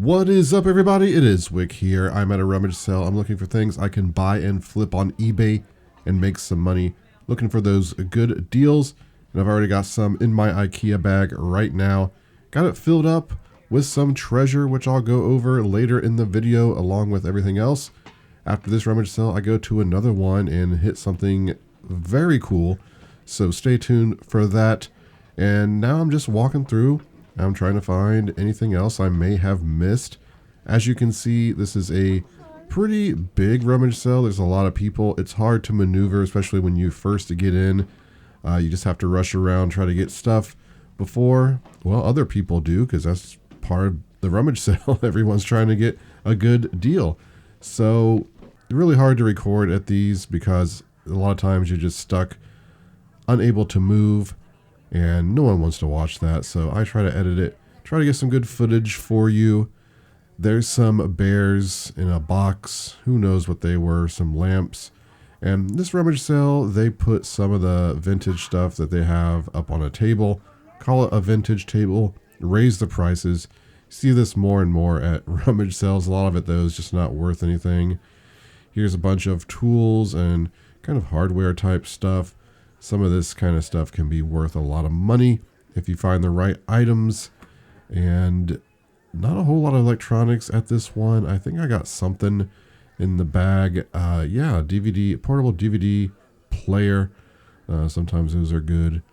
What is up, everybody? It is Wick here. I'm at a rummage sale. I'm looking for things I can buy and flip on eBay and make some money. Looking for those good deals, and I've already got some in my IKEA bag right now. Got it filled up with some treasure, which I'll go over later in the video along with everything else. After this rummage sale, I go to another one and hit something very cool. So stay tuned for that. And now I'm just walking through. I'm trying to find anything else I may have missed. As you can see, this is a pretty big rummage sale. There's a lot of people. It's hard to maneuver, especially when you first get in. You just have to rush around, try to get stuff before, well, other people do, because that's part of the rummage sale. Everyone's trying to get a good deal. So really hard to record at these because a lot of times you're just stuck, unable to move. And no one wants to watch that, so I try to edit it, try to get some good footage for you. There's some bears in a box, who knows what they were, some lamps. And this rummage sale, they put some of the vintage stuff that they have up on a table, call it a vintage table, raise the prices. See this more and more at rummage sales. A lot of it, though, is just not worth anything. Here's a bunch of tools and kind of hardware type stuff. Some of this kind of stuff can be worth a lot of money if you find the right items. And not a whole lot of electronics at this one. I think I got something in the bag. Yeah, DVD, portable DVD player. Sometimes those are good.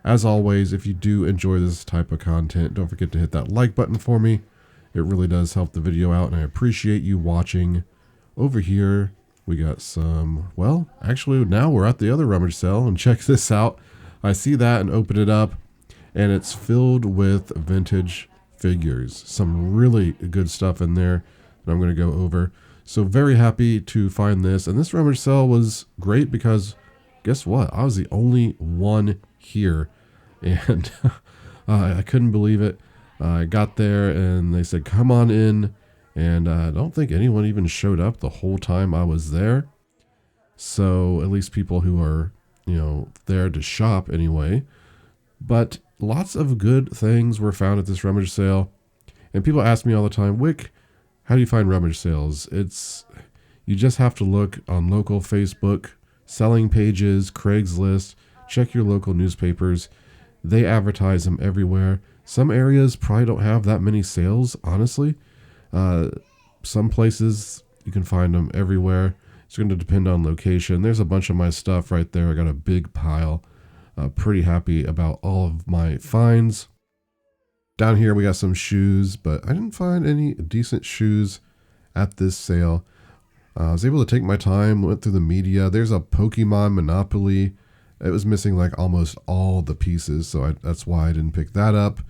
As always, if you do enjoy this type of content, don't forget to hit that like button for me. It really does help the video out, and I appreciate you watching. Over here, we got some, well, actually now we're at the other rummage sale, and check this out. I see that and open it up, and it's filled with vintage figures. Some really good stuff in there that I'm going to go over. So very happy to find this. And this rummage sale was great because guess what? I was the only one here, and I couldn't believe it. I got there and they said, come on in. And I don't think anyone even showed up the whole time I was there. So at least people who are, there to shop anyway. But lots of good things were found at this rummage sale. And people ask me all the time, Wick, how do you find rummage sales? You just have to look on local Facebook, selling pages, Craigslist, check your local newspapers. They advertise them everywhere. Some areas probably don't have that many sales, honestly. Some places you can find them everywhere. It's going to depend on location. There's a bunch of my stuff right there. I got a big pile. Pretty happy about all of my finds. Down here we got some shoes, but I didn't find any decent shoes at this sale. I was able to take my time, went through the media. There's a Pokemon Monopoly. It was missing like almost all the pieces, so that's why I didn't pick that up.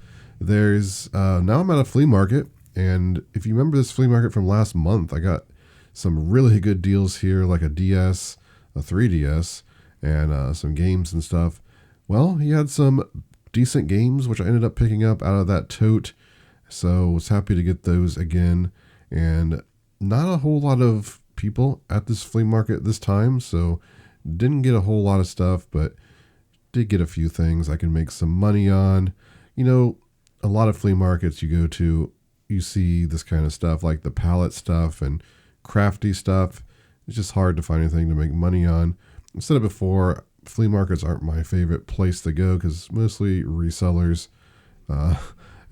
There's now I'm at a flea market. And if you remember this flea market from last month, I got some really good deals here, like a DS, a 3DS, and some games and stuff. Well, he had some decent games, which I ended up picking up out of that tote. So was happy to get those again. And not a whole lot of people at this flea market this time. So didn't get a whole lot of stuff, but did get a few things I can make some money on. A lot of flea markets you go to, you see this kind of stuff like the pallet stuff and crafty stuff. It's just hard to find anything to make money on. I said it before, flea markets aren't my favorite place to go because mostly resellers, at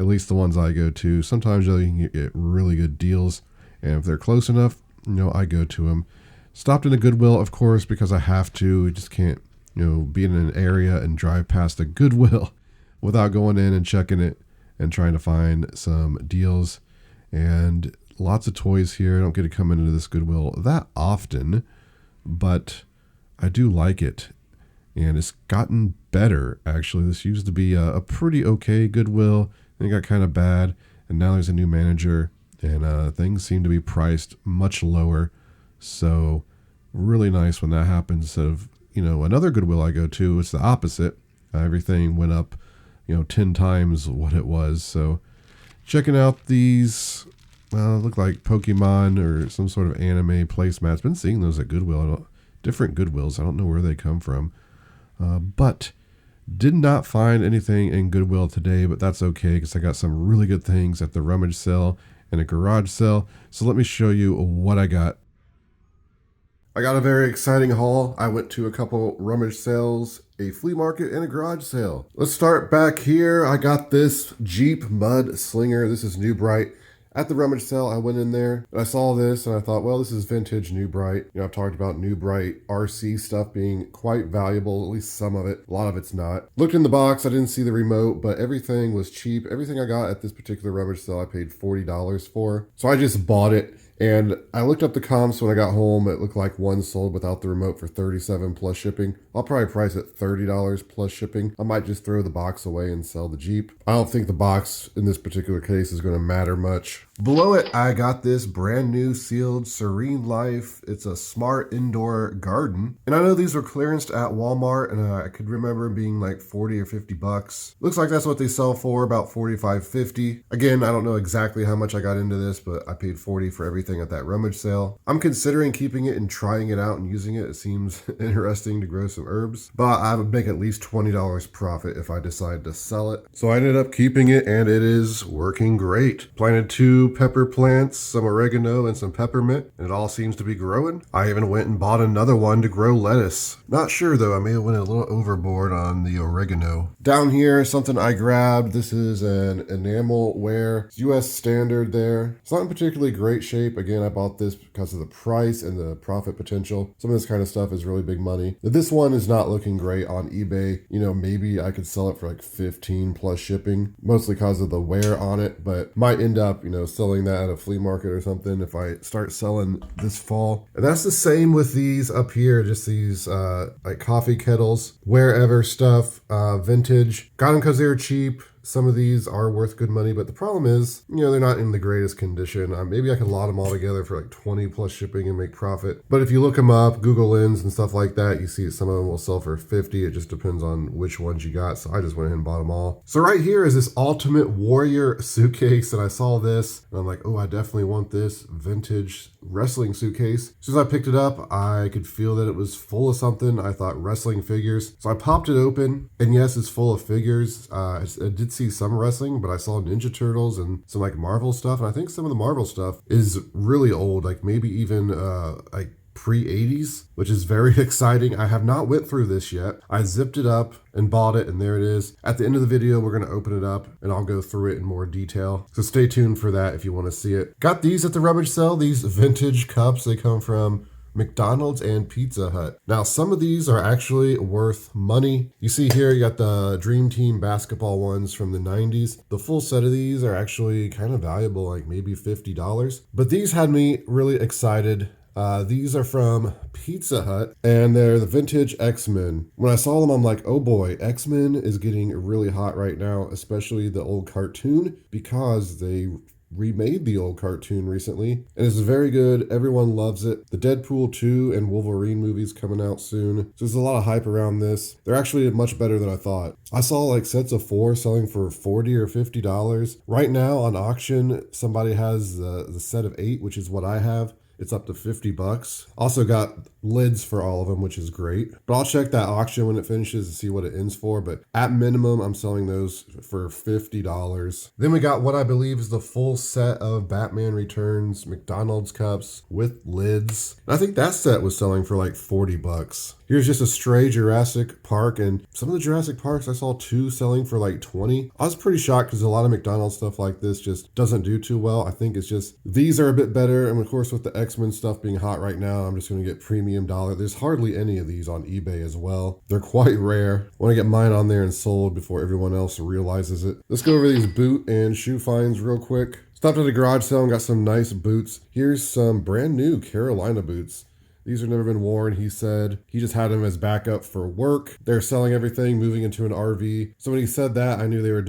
least the ones I go to. Sometimes you can get really good deals, and if they're close enough, I go to them. Stopped in a Goodwill, of course, because I have to. You just can't, be in an area and drive past a Goodwill without going in and checking it and trying to find some deals. And lots of toys here. I don't get to come into this Goodwill that often, but I do like it. And it's gotten better, actually. This used to be a pretty okay Goodwill. Then it got kind of bad, and now there's a new manager, and things seem to be priced much lower. So really nice when that happens. Instead of, another Goodwill I go to, it's the opposite. Everything went up 10 times what it was. So checking out these, look like Pokemon or some sort of anime placemats. Been seeing those at Goodwill, different Goodwills. I don't know where they come from. But did not find anything in Goodwill today, but that's okay because I got some really good things at the rummage sale. and a garage sale. So let me show you what I got. I got a very exciting haul. I went to a couple rummage sales, a flea market, and a garage sale. Let's start back here. I got this Jeep Mud Slinger. This is New Bright. At the rummage sale, I went in there and I saw this and I thought, well, this is vintage New Bright. You know, I've talked about New Bright RC stuff being quite valuable, at least some of it. A lot of it's not. Looked in the box, I didn't see the remote, but everything was cheap. Everything I got at this particular rummage sale, I paid $40 for. So I just bought it. And I looked up the comps when I got home. It looked like one sold without the remote for $37 plus shipping. I'll probably price it $30 plus shipping. I might just throw the box away and sell the Jeep. I don't think the box in this particular case is going to matter much. Below it, I got this brand new sealed Serene Life. It's a smart indoor garden. And I know these were clearanced at Walmart, and I could remember being like 40 or 50 bucks. Looks like that's what they sell for, about 45, 50. Again, I don't know exactly how much I got into this, but I paid 40 for everything at that rummage sale. I'm considering keeping it and trying it out and using it. It seems interesting to grow some herbs, but I would make at least $20 profit if I decide to sell it. So I ended up keeping it, and it is working great. Planted 2 pepper plants, some oregano, and some peppermint, and it all seems to be growing. I even went and bought another one to grow lettuce. Not sure though, I may have went a little overboard on the oregano. Down here, something I grabbed. This is an enamel ware. It's US standard there. It's not in particularly great shape. Again, I bought this because of the price and the profit potential. Some of this kind of stuff is really big money. This one is not looking great on eBay. You know, maybe I could sell it for like 15 plus shipping, mostly because of the wear on it, but might end up, you know, selling that at a flea market or something if I start selling this fall. And that's the same with these up here, just these like coffee kettles, wherever stuff, vintage. Got them because they were cheap. Some of these are worth good money, but the problem is, you know, they're not in the greatest condition. Maybe I could lot them all together for like 20 plus shipping and make profit. But if you look them up, Google Lens and stuff like that, you see some of them will sell for 50. It just depends on which ones you got. So I just went ahead and bought them all. So right here is this Ultimate Warrior suitcase, and I saw this and I'm like, oh, I definitely want this vintage wrestling suitcase. As soon as I picked it up, I could feel that it was full of something. I thought wrestling figures. So I popped it open, and yes, it's full of figures. I did see some wrestling, but I saw Ninja Turtles and some like Marvel stuff. And I think some of the Marvel stuff is really old, like maybe even like pre-80s, which is very exciting. I have not went through this yet. I zipped it up and bought it, and there it is. At the end of the video, we're going to open it up and I'll go through it in more detail. So stay tuned for that if you want to see it. Got these at the rummage sale, these vintage cups. They come from McDonald's and Pizza Hut. Now, some of these are actually worth money. You see here, you got the Dream Team basketball ones from the 90s. The full set of these are actually kind of valuable, like maybe $50. But these had me really excited. These are from Pizza Hut, and they're the vintage X-Men. When I saw them, I'm like, oh boy, X-Men is getting really hot right now, especially the old cartoon, because they remade the old cartoon recently, and it's very good. Everyone loves it. The Deadpool 2 and Wolverine movies coming out soon. So there's a lot of hype around this. They're actually much better than I thought. I saw like sets of 4 selling for $40 or $50. Right now on auction, somebody has the set of 8, which is what I have. It's up to $50. Also got lids for all of them, which is great. But I'll check that auction when it finishes to see what it ends for. But at minimum, I'm selling those for $50. Then we got what I believe is the full set of Batman Returns McDonald's cups with lids. And I think that set was selling for like $40. Here's just a stray Jurassic Park, and some of the Jurassic Parks I saw 2 selling for like $20. I was pretty shocked because a lot of McDonald's stuff like this just doesn't do too well. I think it's just these are a bit better, and of course with the X-Men stuff being hot right now, I'm just going to get premium dollar. There's hardly any of these on eBay as well. They're quite rare. I want to get mine on there and sold before everyone else realizes it. Let's go over these boot and shoe finds real quick. Stopped at a garage sale and got some nice boots. Here's some brand new Carolina boots. These have never been worn, he said. He just had them as backup for work. They're selling everything, moving into an RV. So when he said that, I knew they were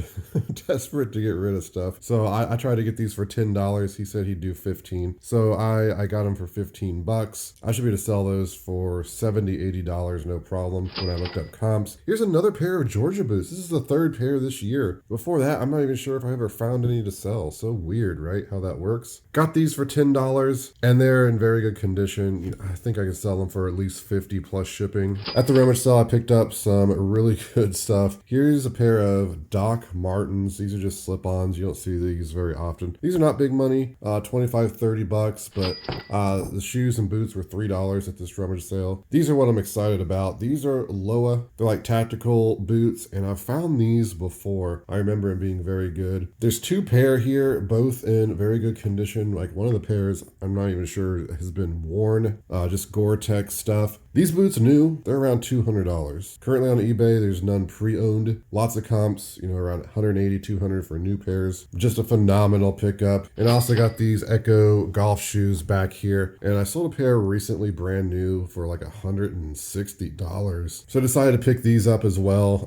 desperate to get rid of stuff. So I tried to get these for $10. He said he'd do 15. So I got them for $15. I should be able to sell those for $70, $80, no problem when I looked up comps. Here's another pair of Georgia boots. This is the 3rd pair this year. Before that, I'm not even sure if I ever found any to sell. So weird, right? How that works. Got these for $10, and they're in very good condition. I think think I can sell them for at least 50 plus shipping. At the Rummage sale, I picked up some really good stuff. Here's a pair of Doc Martens. These are just slip-ons. You don't see these very often. These are not big money, 25, 30 bucks, but the shoes and boots were $3 at this Rummage sale. These are what I'm excited about. These are Loa. They're like tactical boots, and I've found these before. I remember them being very good. There's two pair here, both in very good condition. Like one of the pairs, I'm not even sure has been worn, just Gore-Tex stuff. These boots new, they're around $200. Currently on eBay, there's none pre-owned. Lots of comps, you know, around 180, 200 for new pairs. Just a phenomenal pickup. And I also got these Echo golf shoes back here. And I sold a pair recently brand new for like $160. So I decided to pick these up as well.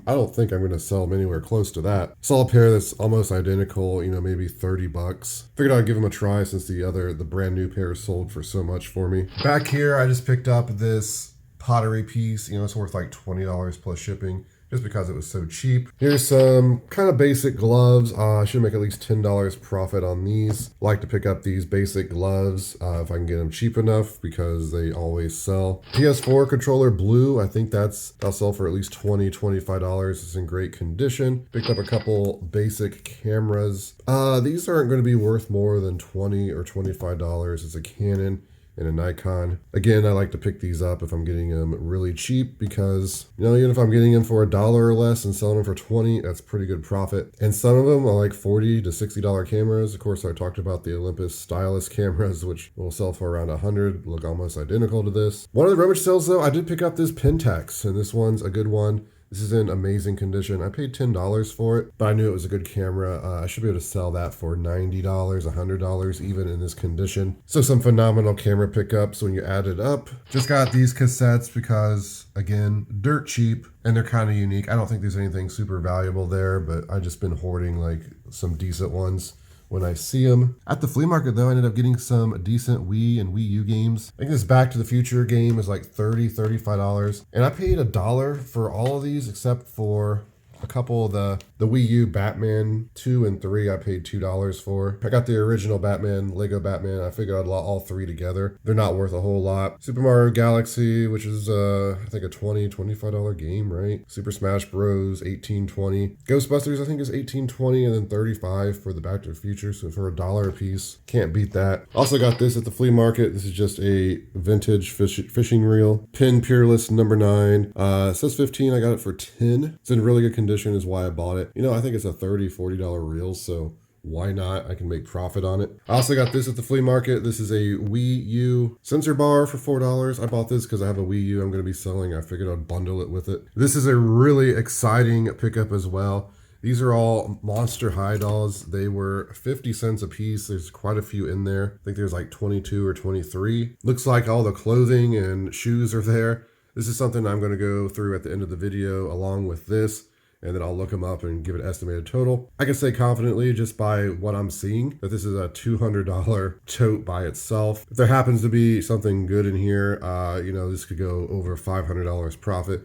I don't think I'm gonna sell them anywhere close to that. Saw a pair that's almost identical, you know, maybe 30 bucks. Figured I'd give them a try since the brand new pair sold for so much for me. Back here, I just picked up this pottery piece. You know, it's worth like $20 plus shipping just because it was so cheap. Here's some kind of basic gloves. I should make at least $10 profit on these. Like to pick up these basic gloves if I can get them cheap enough because they always sell. PS4 controller blue. I think that'll sell for at least $20, $25. It's in great condition. Picked up a couple basic cameras. These aren't going to be worth more than $20 or $25. It's a Canon and a Nikon. Again, I like to pick these up if I'm getting them really cheap because, you know, even if I'm getting them for $1 or less and selling them for 20, that's pretty good profit. And some of them are like $40 to $60 cameras. Of course, I talked about the Olympus stylus cameras, which will sell for around 100, look almost identical to this. One of the Rummage sales though, I did pick up this Pentax, and this one's a good one. This is in amazing condition. I paid $10 for it, but I knew it was a good camera. I should be able to sell that for $90, $100, even in this condition. So some phenomenal camera pickups when you add it up. Just got these cassettes because, again, dirt cheap, and they're kind of unique. I don't think there's anything super valuable there, but I've just been hoarding like some decent ones when I see them. At the flea market though, I ended up getting some decent Wii and Wii U games. I think this Back to the Future game is like $30, $35. And I paid $1 for all of these except for a couple of the Wii U Batman 2 and 3 I paid $2 for. I got the original Batman, Lego Batman. I figured I'd lot all three together. They're not worth a whole lot. Super Mario Galaxy, which is I think a $20, $25 game, right? Super Smash Bros, $18, $20. Ghostbusters I think is $18, $20, and then $35 for the Back to the Future. So for $1 a piece, can't beat that. Also got this at the flea market. This is just a vintage fishing reel. Pin Peerless number 9. It says 15, I got it for 10. It's in really good condition is why I bought it. You know, I think it's a $30, $40 reel, so why not? I can make profit on it. I also got this at the flea market. This is a Wii U sensor bar for $4. I bought this because I have a Wii U I'm going to be selling. I figured I'd bundle it with it. This is a really exciting pickup as well. These are all Monster High dolls. They were 50 cents a piece. There's quite a few in there. I think there's like 22 or 23. Looks like all the clothing and shoes are there. This is something I'm going to go through at the end of the video along with this, and then I'll look them up and give it an estimated total. I can say confidently just by what I'm seeing that this is a $200 tote by itself. If there happens to be something good in here, you know, this could go over $500 profit.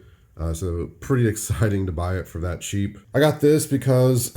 So pretty exciting to buy it for that cheap. I got this because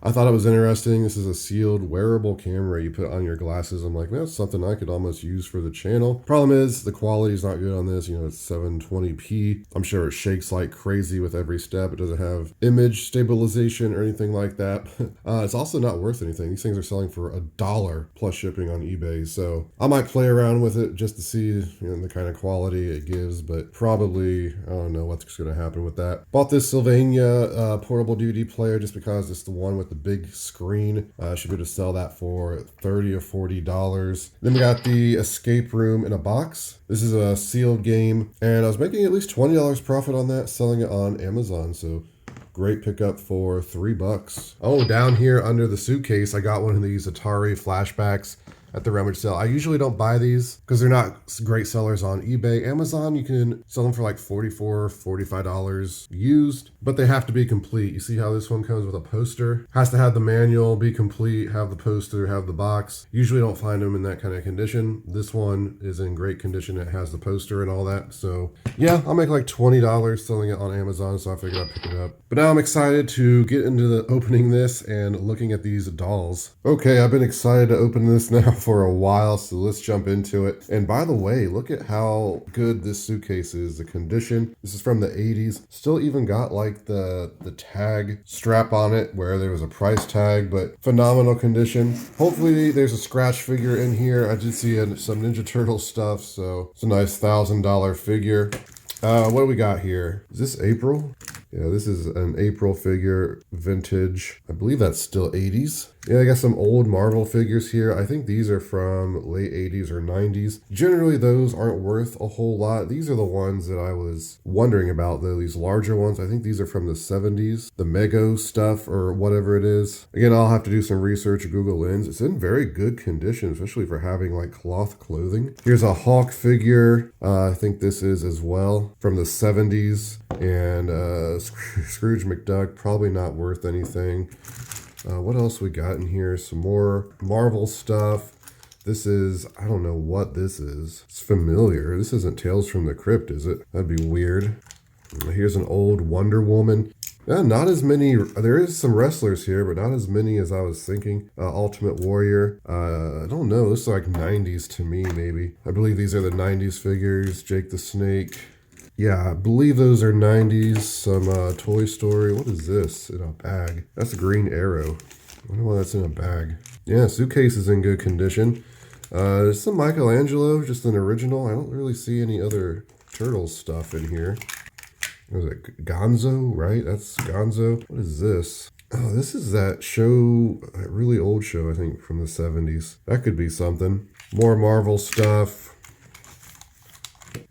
I thought it was interesting. This is a sealed wearable camera you put on your glasses. I'm like, that's something I could almost use for the channel. Problem is the quality is not good on this. You know, it's 720p. I'm sure it shakes like crazy with every step. It doesn't have image stabilization or anything like that. It's also not worth anything. These things are selling for $1 plus shipping on eBay. So I might play around with it just to see, you know, the kind of quality it gives, but probably, I don't know what's going to happen with that. Bought this Sylvania portable DVD player just because it's the one with the big screen. Should be able to sell that for $30 or $40. Then we got the Escape Room in a box. This is a sealed game, and I was making at least $20 profit on that, selling it on Amazon. So great pickup for $3. Oh, down here under the suitcase, I got one of these Atari flashbacks at the Rummage sale. I usually don't buy these because they're not great sellers on eBay. Amazon, you can sell them for like $44, $45 used, but they have to be complete. You see how this one comes with a poster? Has to have the manual, be complete, have the poster, have the box. Usually don't find them in that kind of condition. This one is in great condition. It has the poster and all that. So yeah, I'll make like $20 selling it on Amazon, so I figured I'd pick it up. But now I'm excited to get into the opening this and looking at these dolls. Okay, I've been excited to open this now for a while, so let's jump into it. And by the way, look at how good this suitcase is. The condition, this is from the 80s. Still even got like the tag strap on it where there was a price tag, but phenomenal condition. Hopefully there's a scratch figure in here. I did see some Ninja Turtle stuff, so it's a nice $1,000 figure. What do we got here? Is this April? Yeah, this is an April figure, vintage. I believe that's still 80s. Yeah, I got some old Marvel figures here. I think these are from late 80s or 90s. Generally, those aren't worth a whole lot. These are the ones that I was wondering about, though. These larger ones, I think these are from the 70s. The Mego stuff or whatever it is. Again, I'll have to do some research, Google Lens. It's in very good condition, especially for having like cloth clothing. Here's a Hawk figure. I think this is as well from the 70s. And Scrooge McDuck, probably not worth anything. What else we got in here? Some more Marvel stuff. This is, I don't know what this is. It's familiar. This isn't Tales from the Crypt, is it? That'd be weird. Here's an old Wonder Woman. Not as many, there is some wrestlers here, but not as many as I was thinking. Ultimate Warrior. I don't know, this is like 90s to me, maybe. I believe these are the 90s figures. Jake the Snake. Yeah, I believe those are 90s. Some Toy Story. What is this in a bag? That's a Green Arrow. I wonder why that's in a bag. Yeah, Suitcase is in good condition. There's some Michelangelo, just an original. I don't really see any other Turtles stuff in here. What is it? Gonzo, right? That's Gonzo. What is this? Oh, this is that show, that really old show, I think, from the 70s. That could be something. More Marvel stuff.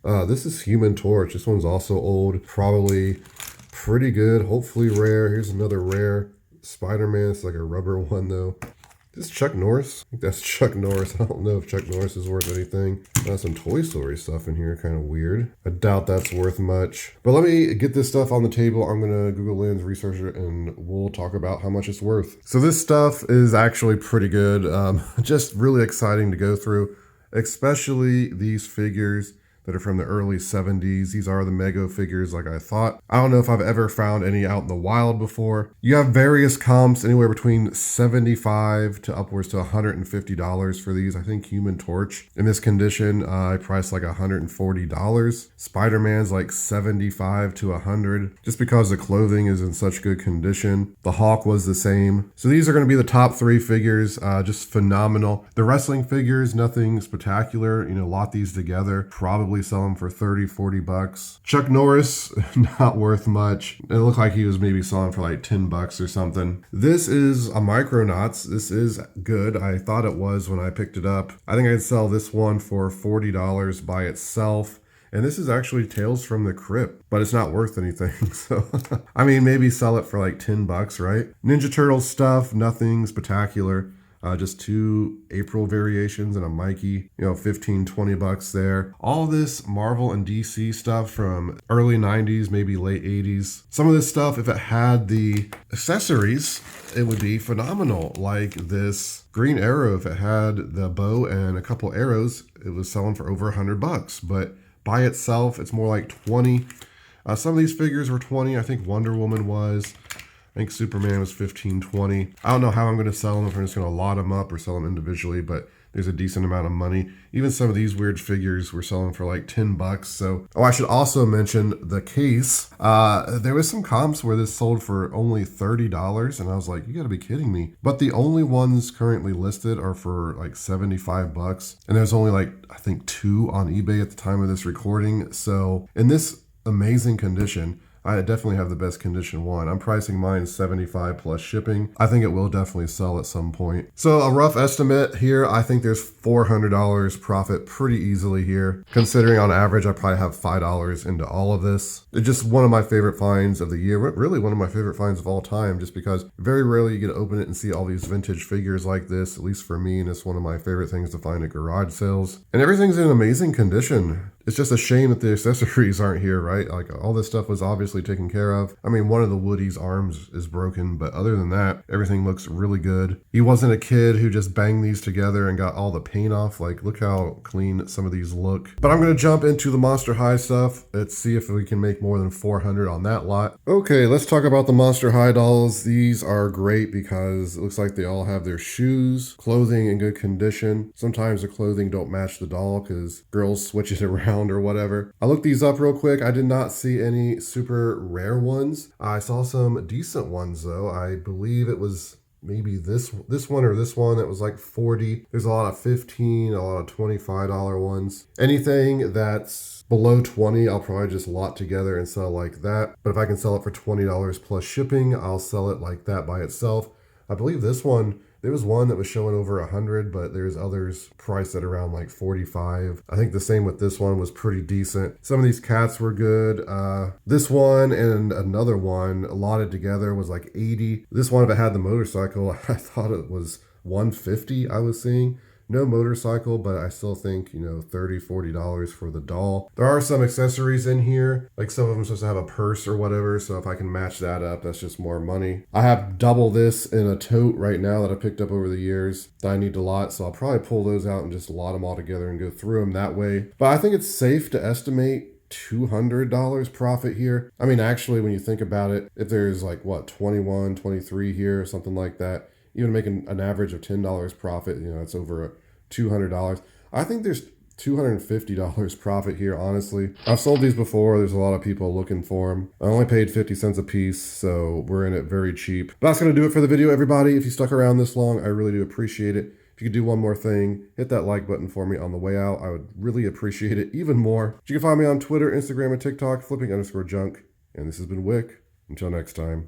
This is Human Torch. This one's also old, probably pretty good, hopefully rare. Here's another rare Spider-Man. It's like a rubber one though. Is this Chuck Norris? I think that's Chuck Norris. I don't know if Chuck Norris is worth anything. Some Toy Story stuff in here, kind of weird. I doubt that's worth much. But let me get this stuff on the table. I'm gonna Google Lens, research it, and we'll talk about how much it's worth. So this stuff is actually pretty good. Just really exciting to go through, especially these figures that are from the early 70s. These are the Mego figures like I thought. I don't know if I've ever found any out in the wild before. You have various comps anywhere between $75 to upwards to $150 for these. I think Human Torch in this condition, I priced like $140. Spider-Man's like $75 to $100 just because the clothing is in such good condition. The Hawk was the same. So these are going to be the top 3 figures, just phenomenal. The wrestling figures, nothing spectacular. You know, lot these together, probably sell them for 30, 40 bucks. Chuck Norris, not worth much. It looked like he was maybe selling for like 10 bucks or something. This is a Micronauts. This is good. I thought it was when I picked it up. I think I'd sell this one for $40 by itself. And this is actually Tales from the Crypt, but it's not worth anything. So, I mean, maybe sell it for like 10 bucks, right? Ninja Turtle stuff, nothing spectacular. Just 2 April variations and a Mikey, 15, 20 bucks there. All this Marvel and DC stuff from early 90s, maybe late 80s. Some of this stuff, if it had the accessories, it would be phenomenal. Like this Green Arrow, if it had the bow and a couple arrows, it was selling for over 100 bucks. But by itself, it's more like 20. Some of these figures were 20. I think Wonder Woman was. I think Superman was 15, 20. I don't know how I'm going to sell them, if I'm just going to lot them up or sell them individually, but there's a decent amount of money. Even some of these weird figures were selling for like 10 bucks. So, I should also mention the case. There was some comps where this sold for only $30, and I was like, you got to be kidding me. But the only ones currently listed are for like 75 bucks, and there's only like, I think 2 on eBay at the time of this recording. So, in this amazing condition, I definitely have the best condition one. I'm pricing mine 75 plus shipping. I think it will definitely sell at some point. So a rough estimate here, I think there's $400 profit pretty easily here. Considering on average, I probably have $5 into all of this. It's just one of my favorite finds of the year, but really one of my favorite finds of all time, just because very rarely you get to open it and see all these vintage figures like this, at least for me, and it's one of my favorite things to find at garage sales. And everything's in amazing condition. It's just a shame that the accessories aren't here, right? Like all this stuff was obviously taken care of. I mean, one of the Woody's arms is broken, but other than that, everything looks really good. He wasn't a kid who just banged these together and got all the paint off. Like, look how clean some of these look. But I'm going to jump into the Monster High stuff. Let's see if we can make more than 400 on that lot. Okay, let's talk about the Monster High dolls. These are great because it looks like they all have their shoes, clothing in good condition. Sometimes the clothing don't match the doll because girls switch it around or whatever. I looked these up real quick. I did not see any super rare ones. I saw some decent ones though. I believe it was maybe this one or this one that was like 40. There's a lot of 15, a lot of $25 ones. Anything that's below 20, I'll probably just lot together and sell like that. But if I can sell it for $20 plus shipping, I'll sell it like that by itself. I believe this one, there was one that was showing over 100, but there's others priced at around like 45. I think the same with this one was pretty decent. Some of these cats were good. This one and another one allotted together was like 80. This one, if it had the motorcycle, I thought it was 150 I was seeing. No motorcycle, but I still think, you know, $30, $40 for the doll. There are some accessories in here, like some of them supposed to have a purse or whatever, so if I can match that up, that's just more money. I have double this in a tote right now that I picked up over the years that I need to lot, so I'll probably pull those out and just lot them all together and go through them that way. But I think it's safe to estimate $200 profit here. I mean, actually, when you think about it, if there's like, what, 21, 23 here or something like that, even making an average of $10 profit, you know, it's over $200. I think there's $250 profit here, honestly. I've sold these before. There's a lot of people looking for them. I only paid 50 cents a piece, so we're in it very cheap. But that's going to do it for the video, everybody. If you stuck around this long, I really do appreciate it. If you could do one more thing, hit that like button for me on the way out. I would really appreciate it even more. You can find me on Twitter, Instagram, and TikTok, flipping_junk. And this has been Wick. Until next time.